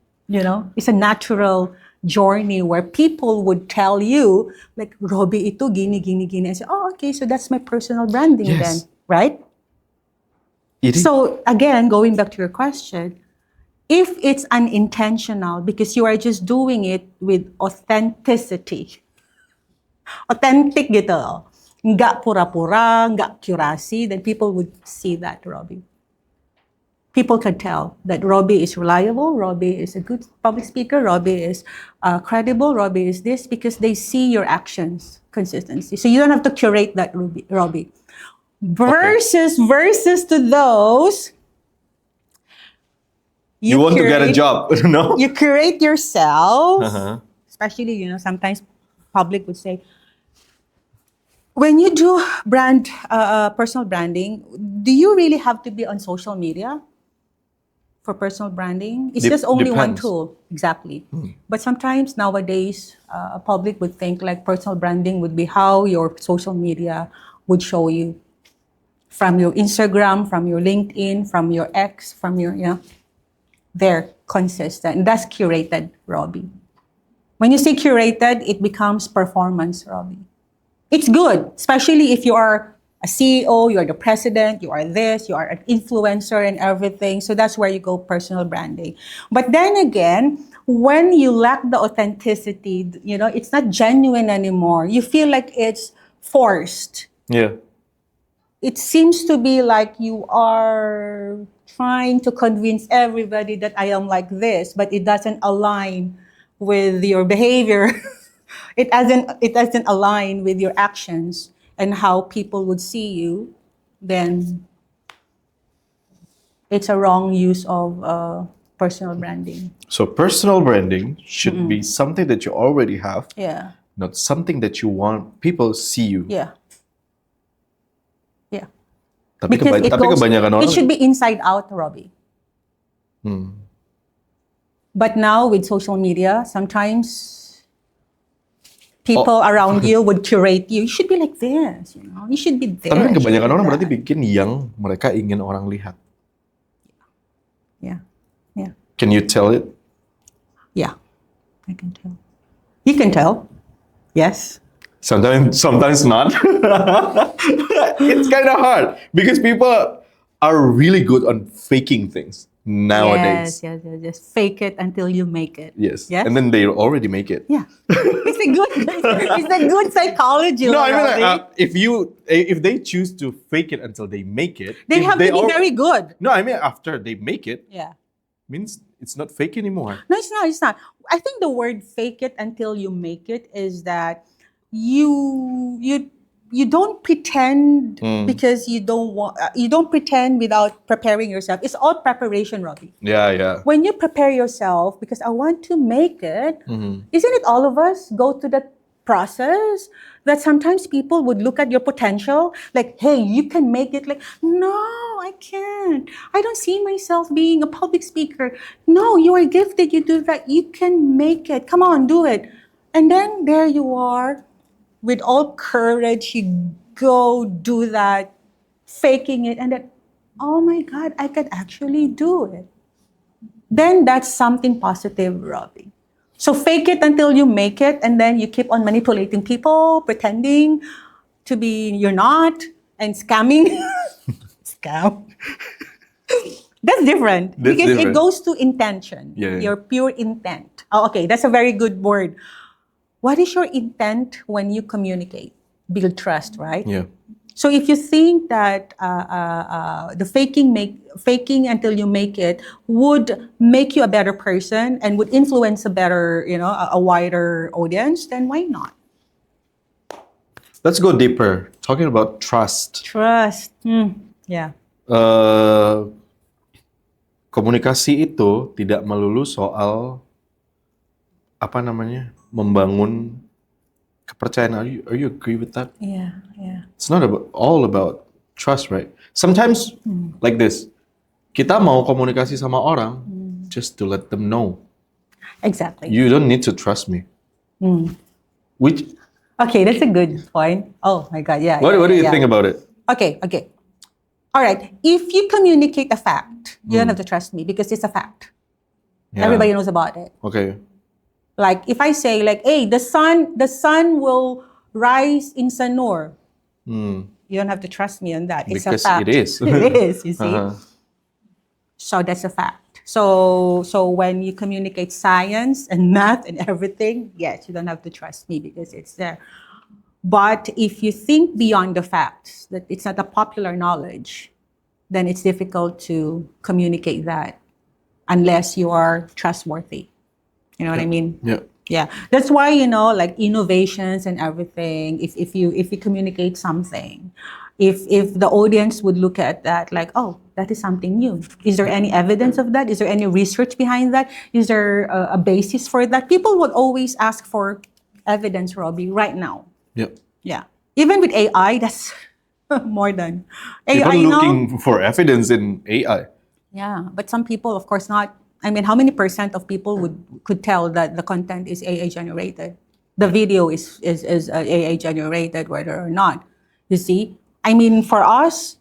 a natural journey where people would tell you, like, Robbie ito, gini. I say, oh, okay, so that's my personal branding then, right? So, again, going back to your question, if it's unintentional because you are just doing it with authentic gitu, nggak pura-pura, nggak curasi, then people would see that, Robbie. People can tell that Robbie is reliable, Robbie is a good public speaker, Robbie is credible, Robbie is this, because they see your actions, consistency. So you don't have to curate that, Robbie. Versus to those, you want to get a job, no? You curate yourself, especially, sometimes public would say, when you do personal branding, do you really have to be on social media for personal branding? It's just only one tool. Exactly. But sometimes nowadays, public would think like personal branding would be how your social media would show you. From your Instagram, from your LinkedIn, from your X, from your, they're consistent. That's curated, Robbie. When you say curated, it becomes performance, Robbie. It's good, especially if you are a CEO, you are the president, you are this, you are an influencer and everything. So that's where you go personal branding. But then again, when you lack the authenticity, it's not genuine anymore. You feel like it's forced. Yeah. It seems to be like you are trying to convince everybody that I am like this, but it doesn't align with your behavior. It doesn't align with your actions and how people would see you, then it's a wrong use of personal branding. So personal branding should be something that you already have, not something that you want people to see you. Yeah. Tapi kebanyakan orang, it should be inside out, Robbie. But now with social media, sometimes people around you would curate you. You should be like this, You should be there. Tapi kan kebanyakan orang berarti bikin yang mereka ingin orang lihat. Yeah. Can you tell it? Yeah, I can tell. You can tell. Yes. Sometimes not. It's kind of hard because people are really good on faking things nowadays. Yes. Fake it until you make it. Yes. And then they already make it. Yeah. It's a good psychology. No, I mean, if they choose to fake it until they make it, they have to be very good. No, I mean, after they make it, yeah, means it's not fake anymore. No, it's not. I think the word "fake it until you make it" is that you don't pretend because you don't pretend without preparing yourself. It's all preparation, Robbie. Yeah. When you prepare yourself, because I want to make it, isn't it all of us go to that process that sometimes people would look at your potential like, hey, you can make it. Like, no, I can't. I don't see myself being a public speaker. No, you are gifted. You do that. You can make it. Come on, do it. And then there you are. With all courage, you go do that, faking it, and then, oh my God, I can actually do it. Then that's something positive, Robbie. So fake it until you make it, and then you keep on manipulating people, pretending to be you're not, and scamming. Scam. That's different. That's because different. it goes to intention. Yeah. Your pure intent. Oh, okay, that's a very good word. What is your intent when you communicate? Build trust, right? Yeah. So if you think that the faking until you make it would make you a better person and would influence a better, a wider audience, then why not? Let's go deeper. Talking about trust. Trust. Yeah. Komunikasi itu tidak melulu soal membangun kepercayaan. Are you agree with that? Yeah. It's not all about trust, right? Sometimes like this, kita mau komunikasi sama orang just to let them know. Exactly. You don't need to trust me. Okay, that's a good point. Oh my God, yeah. What do you yeah. think about it? Okay. All right. If you communicate a fact, you don't have to trust me because it's a fact. Yeah. Everybody knows about it. Okay. Like if I say like, hey, the sun will rise in Sanur. You don't have to trust me on that. It's Because a fact. it is. It is, you see. Uh-huh. So that's a fact. So when you communicate science and math and everything, yes, you don't have to trust me because it's there. But if you think beyond the facts, that it's not a popular knowledge, then it's difficult to communicate that unless you are trustworthy. You know what I mean? Yeah. Yeah. That's why, like innovations and everything, if you communicate something, if the audience would look at that like, oh, that is something new. Is there any evidence of that? Is there any research behind that? Is there a basis for that? People would always ask for evidence, Robbie, right now. Yeah. Even with AI, that's more than People AI. looking for evidence in AI. Yeah, but some people, of course, not. I mean, how many % of people could tell that the content is AI generated? The video is AI generated, whether or not. You see, I mean, for us,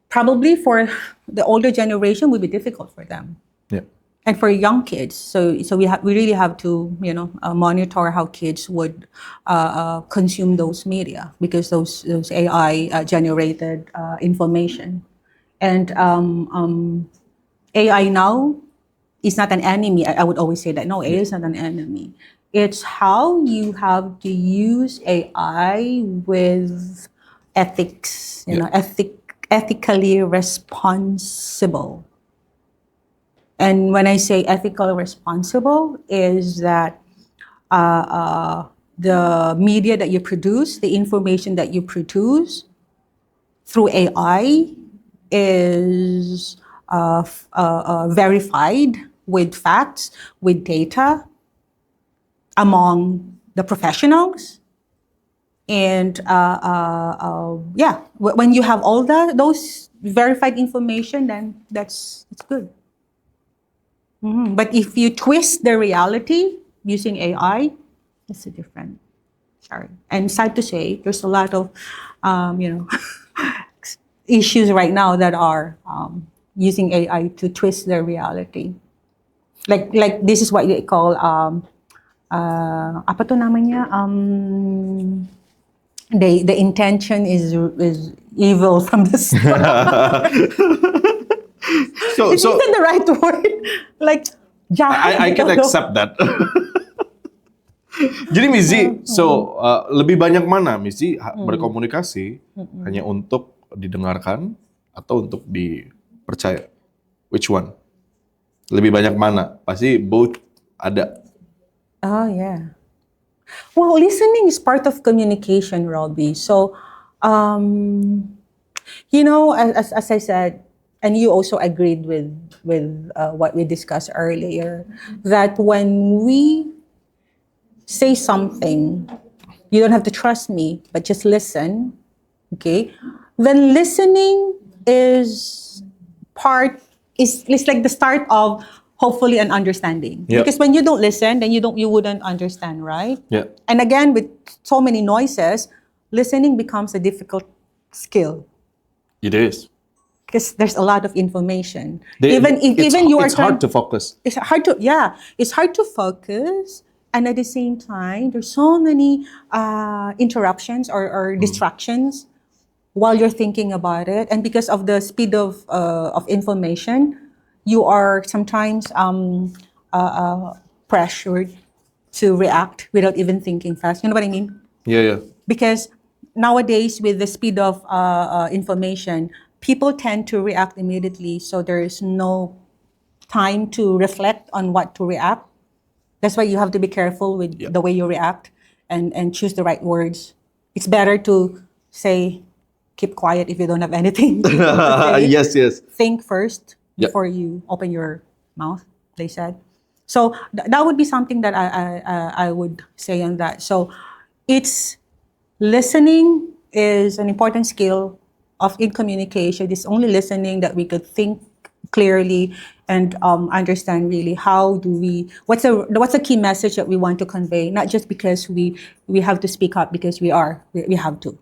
probably for the older generation, would be difficult for them. Yeah. And for young kids, so we really have to monitor how kids would consume those media because those AI generated information, and AI now is not an enemy. I would always say that no, AI is not an enemy. It's how you have to use AI with ethics, ethically responsible. And when I say ethical responsible, is that the media that you produce, the information that you produce through AI is verified with facts, with data among the professionals. And when you have all those verified information, then it's good. But if you twist the reality using AI, it's a different. Sorry. And sad to say, there's a lot of, issues right now that are using AI to twist the reality. Like this is what they call, apa to naman niya? The intention is evil from the start. So Is that the right word? Like, I can accept that. Jadi Mizi, lebih banyak mana Mizi berkomunikasi hanya untuk didengarkan atau untuk dipercaya? Which one? Lebih banyak mana? Pasti both ada. Oh, yeah. Well, listening is part of communication, Robbie. So, as I said, and you also agreed with what we discussed earlier, that when we say something, you don't have to trust me, but just listen, okay? Then listening is like the start of hopefully an understanding. Yep. Because when you don't listen, then you wouldn't understand, right? Yeah. And again, with so many noises, listening becomes a difficult skill. It is. Because there's a lot of information. It's hard to focus. It's hard to focus. And at the same time, there's so many interruptions or distractions while you're thinking about it. And because of the speed of information, you are sometimes pressured to react without even thinking fast. You know what I mean? Yeah. Because nowadays, with the speed of information, people tend to react immediately. So there is no time to reflect on what to react. That's why you have to be careful with the way you react and choose the right words. It's better to say, keep quiet if you don't have anything to say. Yes. Think first Yep. before you open your mouth, they said. So that would be something that I would say on that. So it's listening is an important skill in communication. It's only listening that we could think clearly and understand really what's the key message that we want to convey. Not just because we have to speak up because we have to.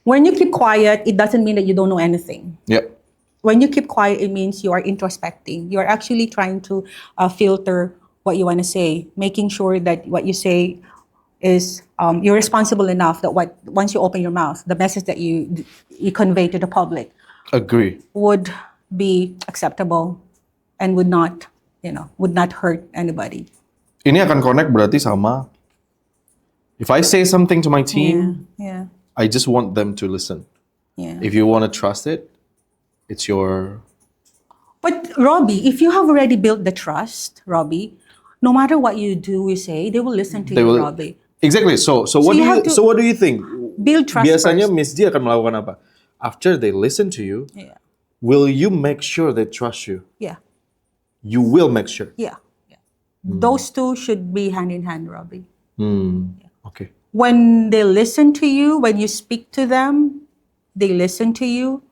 When you keep quiet, it doesn't mean that you don't know anything. Yep. When you keep quiet, it means you are introspecting. You are actually trying to filter what you want to say, making sure that what you say is you're responsible enough that once you open your mouth, the message that you convey to the public Agree. would be acceptable and would not hurt anybody. Ini akan connect berarti sama. If I say something to my team, Yeah. I just want them to listen. Yeah. If you want to trust it, it's your... But Robbie, if you have already built the trust, Robbie, no matter what you do, you say, they will listen to you, Robbie. Exactly. So what do you think? Build trust Biasanya first. Miss G akan melakukan apa? After they listen to you, will you make sure they trust you? Yeah. You will make sure. Yeah. Those two should be hand in hand, Robbie. Okay. When they listen to you, when you speak to them, they listen to you,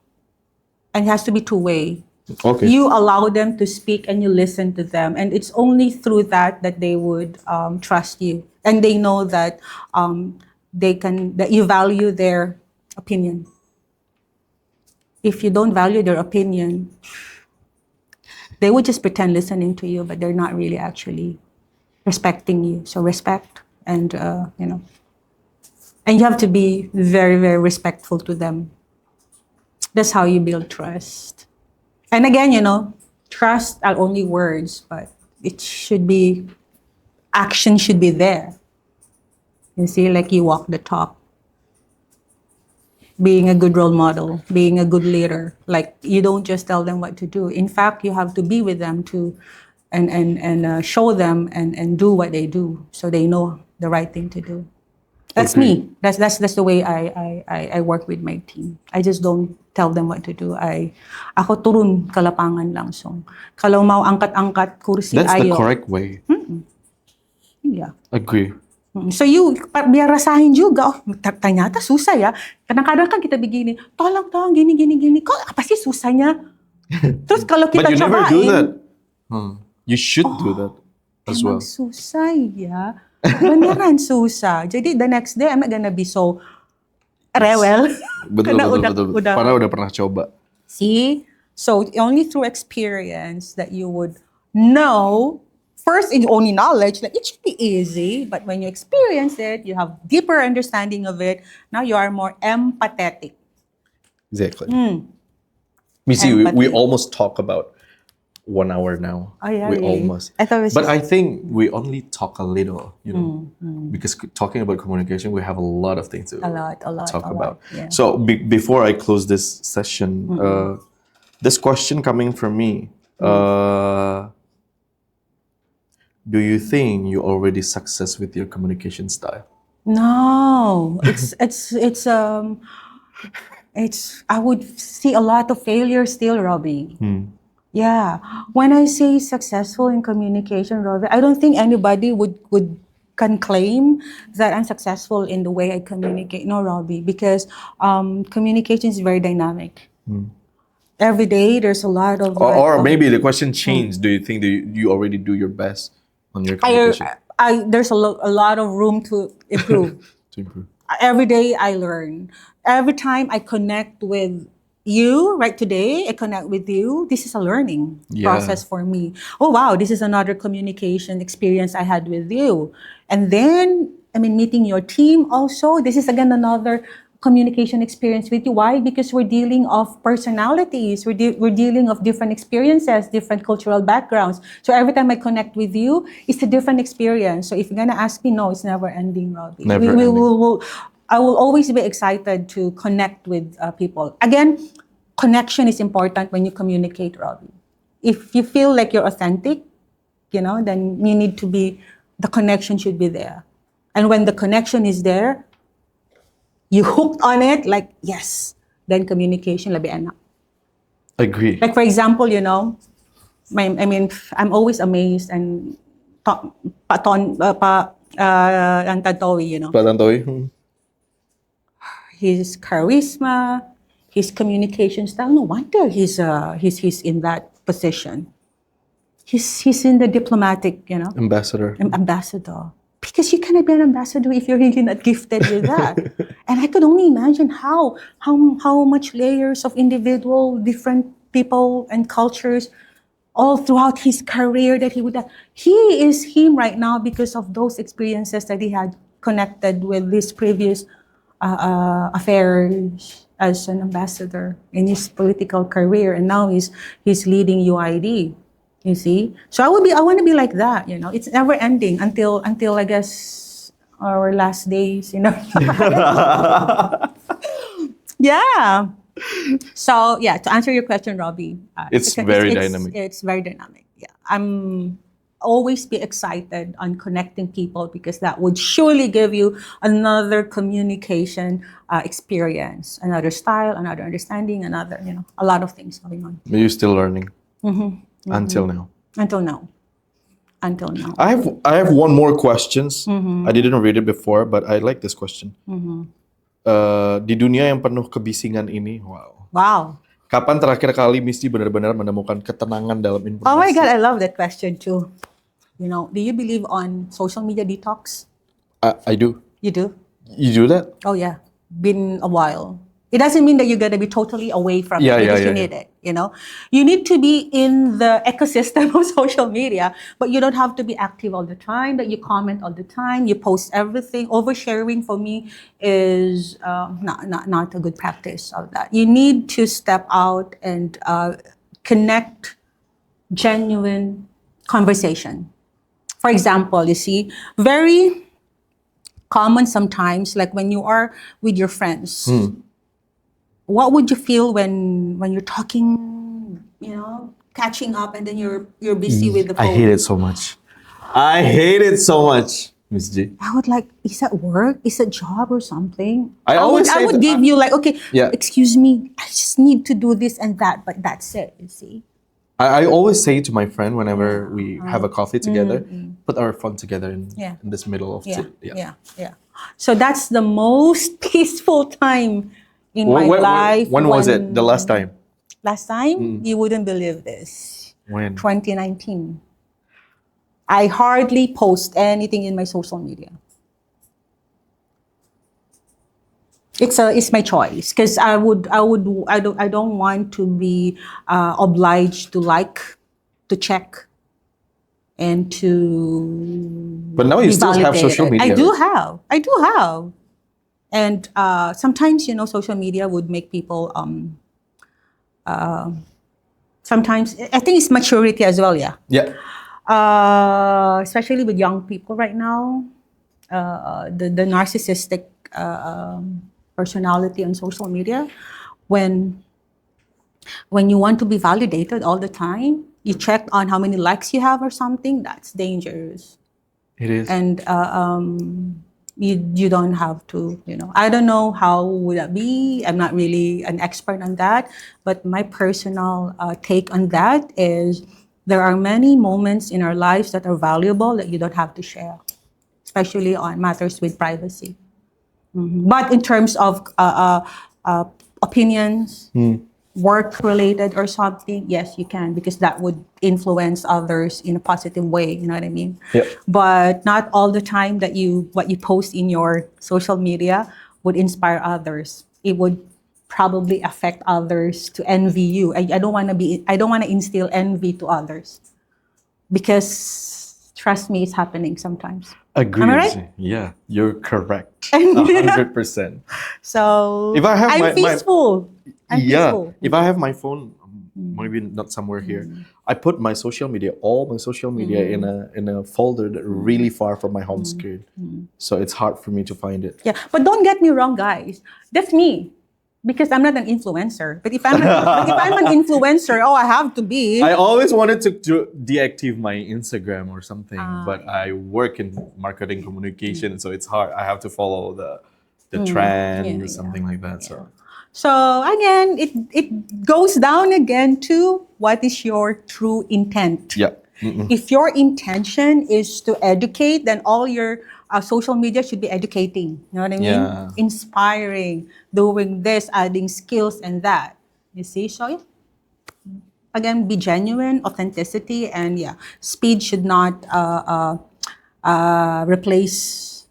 and it has to be two-way. Okay. You allow them to speak and you listen to them, and it's only through that they would trust you, and they know that that you value their opinion. If you don't value their opinion, they would just pretend listening to you, but they're not really actually respecting you. So respect, and and you have to be very, very respectful to them. That's how you build trust. And again, trust are only words, but action should be there. You see, like you walk the talk. Being a good role model, being a good leader. Like you don't just tell them what to do. In fact, you have to be with them and show them and do what they do so they know the right thing to do. That's me. That's the way I work with my team. I just don't tell them what to do. Ako turun kalapangan langsung. Kalau mau angkat-angkat kursi, That's the ayo. correct way. Yeah. Agree. So biar rasahin juga, ternyata susah ya. Kadang-kadang kan kita begini, tolong, gini. Kok apa sih susahnya? Terus kalau kita But you cobain. never do that. You should do that as well. Susah ya. Beneran susah. Jadi the next day I'm not gonna be so rewel. Betul. Udah. Padahal udah pernah coba. See? So only through experience that you would know. First, in only knowledge, like it should be easy, but when you experience it, you have deeper understanding of it. Now you are more empathetic. Exactly. We see, we almost talk about 1 hour now. Oh, yeah, we really? almost. But I think we only talk a little, because talking about communication, we have a lot of things to talk about. Yeah. So before I close this session, this question coming from me. Do you think you're already success with your communication style? No, it's I would see a lot of failure still, Robbie. Yeah, when I say successful in communication, Robbie, I don't think anybody can claim that I'm successful in the way I communicate. No, Robbie, because communication is very dynamic. Every day there's a lot of or maybe the question changed. Do you think you already do your best on your communication? There's a lot of room to improve. To improve. Every day I learn. Every time I connect with you right today, I connect with you. This is a learning Yeah. process for me. Oh wow, this is another communication experience I had with you. And then, meeting your team also. This is again another communication experience with you. Why? Because we're dealing of personalities. We're dealing of different experiences, different cultural backgrounds. So every time I connect with you, it's a different experience. So if you're gonna ask me, no, it's never ending, Robbie. Never we ending. I will always be excited to connect with people. Again, connection is important when you communicate, Robbie. If you feel like you're authentic, then you need to be, the connection should be there. And when the connection is there, you hooked on it, like, yes, then communication, labi enak. Agree. Like, for example, I'm always amazed and ang Tantowi, Patantoy. his charisma, his communication style. No wonder he's in that position. He's in the diplomatic, Ambassador. ambassador. Because you cannot be an ambassador if you're really not gifted with that. And I could only imagine how much layers of individual, different people and cultures all throughout his career that he would have. He is him right now because of those experiences that he had connected with his previous affairs as an ambassador in his political career, and now he's leading UID. You see, so I want to be like that. It's never ending until I guess our last days. Yeah. So yeah, to answer your question, Robbie, It's very dynamic. It's very dynamic. Yeah, I'm always be excited on connecting people because that would surely give you another communication experience, another style, another understanding, another a lot of things going on. But you're still learning. Until now. Until now. I have one more questions. I didn't read it before, but I like this question. Di dunia yang penuh kebisingan ini, Wow. kapan terakhir kali Misty benar-benar menemukan ketenangan dalam informasi? Oh my God, I love that question too. Do you believe on social media detox? I do. You do? You do that? Oh yeah, been a while. It doesn't mean that you're gonna be totally away from it because you need it. You need to be in the ecosystem of social media, but you don't have to be active all the time. That you comment all the time, you post everything. Oversharing for me is not a good practice of that. You need to step out and connect genuine conversation. For example, you see, very common sometimes, like when you are with your friends. What would you feel when you're talking, catching up, and then you're busy with the phone? I hate it so much. Miss G. I would like, is that work? Is it job or something? I would give you like, okay, Yeah. excuse me, I just need to do this and that, but that's it, you see. I always say to my friend whenever we have a coffee together, put our phone together in this middle of it. Yeah. So that's the most peaceful time in my life. When was it? The last time? Last time? You wouldn't believe this. When? 2019. I hardly post anything in my social media. It's my choice because I don't want to be obliged to check and to. But now you still have social media. I do have. And sometimes, social media would make people, sometimes, I think it's maturity as well, yeah. Yeah. Especially with young people right now, the narcissistic personality on social media, when you want to be validated all the time, you check on how many likes you have or something, that's dangerous. It is. And you don't have to, I don't know how would that be. I'm not really an expert on that, but my personal take on that is there are many moments in our lives that are valuable that you don't have to share, especially on matters with privacy. But in terms of opinions, work-related or something, yes, you can, because that would influence others in a positive way, you know what I mean? Yep. But not all the time that what you post in your social media would inspire others. It would probably affect others to envy you. I don't want to instill envy to others, because trust me, it's happening sometimes. Agree. Am I right? Yeah, you're correct. 100%. So If I have I'm peaceful. I'm peaceful. If I have my phone, maybe not somewhere here, I put my social media, all my social media, in a folder that really far from my home screen. So it's hard for me to find it. Yeah, but don't get me wrong, guys. That's me, because I'm not an influencer. But if I'm an influencer, I have to be. I always wanted to deactivate my Instagram or something, but I work in marketing communication, so it's hard. I have to follow the trend or something like that. So again, it goes down again to what is your true intent. Yeah. If your intention is to educate, then all your social media should be educating. You know what I mean? Yeah. Inspiring, doing this, adding skills and that. You see? So yeah. Again, be genuine, authenticity, and speed should not replace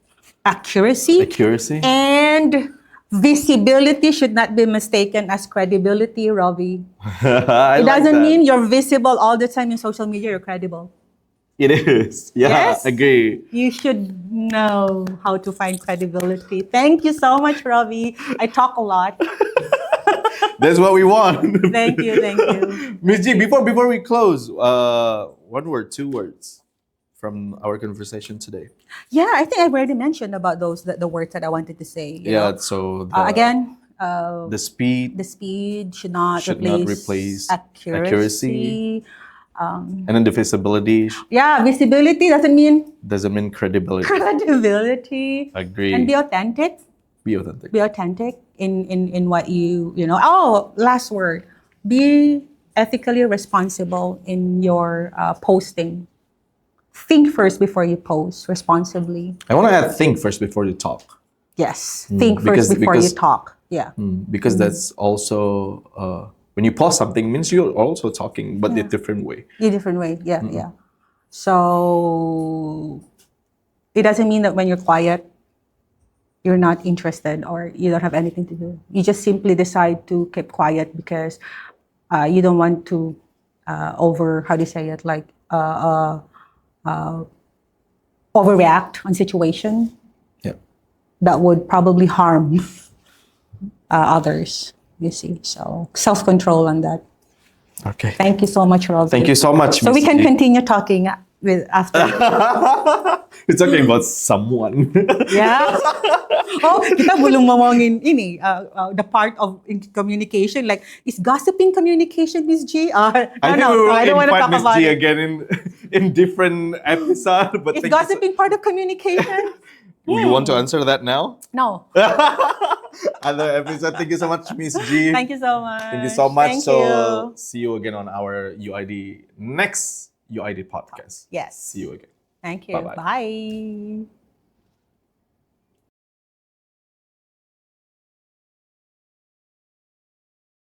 accuracy. Accuracy. And visibility should not be mistaken as credibility, Robbie. It doesn't mean you're visible all the time in social media, you're credible. It is. Yeah, Yes? agree. You should know how to find credibility. Thank you so much, Robbie. I talk a lot. That's what we want. Thank you. Miss G, before we close, one word, two words from our conversation today. Yeah, I think I've already mentioned about the words that I wanted to say. You know? So again, the speed the speed should not replace accuracy. And then the visibility Visibility doesn't mean credibility. Credibility. Agree. And be authentic. Be authentic. Be authentic in what you know. Oh, last word. Be ethically responsible in your posting. Think first before you post responsibly. I want to add think first before you talk. Yes. Think first before you talk. Yeah. Because that's also when you post something, means you're also talking, but in a different way. In a different way. Yeah. So it doesn't mean that when you're quiet, you're not interested or you don't have anything to do. You just simply decide to keep quiet because you don't want to overreact on situation that would probably harm others, you see. So self-control on that. Okay. Thank you so much, Rob. Thank you so much, So we Miss can G. continue talking after. We're talking about someone. Yeah. Kita belum ngomongin ini, the part of communication. Like, is gossiping communication, Miss G? I think we will I don't want to talk invite Miss about G it. again in different episode. But Is gossiping part of communication? You want to answer that now? No. Other episode. Thank you so much, Miss G. Thank you so much. Thank you so much. Thank So you. see you again on our next UID podcast. Yes. See you again. Thank you. Bye-bye. Bye.